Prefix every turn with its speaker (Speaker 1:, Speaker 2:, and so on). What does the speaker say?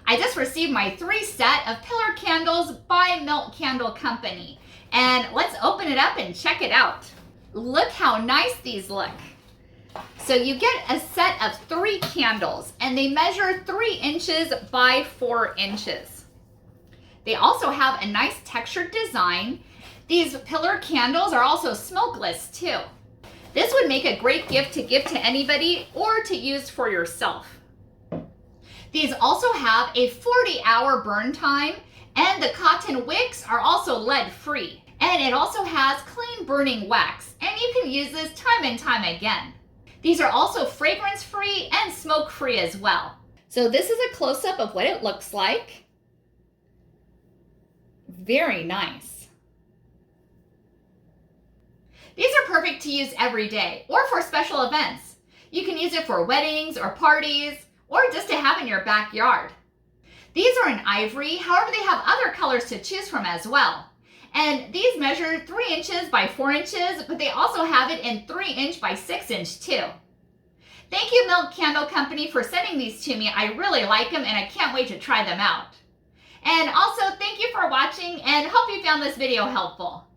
Speaker 1: I just received my 3 set of pillar candles by Milk Candle Company. And let's open it up and check it out. Look how nice these look. So you get a set of 3 candles and they measure 3 inches by 4 inches. They also have a nice textured design. These pillar candles are also smokeless too. This would make a great gift to give to anybody or to use for yourself. These also have a 40-hour burn time, and the cotton wicks are also lead-free. And it also has clean burning wax, and you can use this time and time again. These are also fragrance-free and smoke-free as well. So this is a close-up of what it looks like. Very nice. These are perfect to use every day or for special events. You can use it for weddings or parties or just to have in your backyard. These are in ivory, however they have other colors to choose from as well. And these measure 3 inches by 4 inches, but they also have it in 3 inch by 6 inch too. Thank you, Milk Candle Company, for sending these to me. I really like them and I can't wait to try them out. And also, thank you for watching and hope you found this video helpful.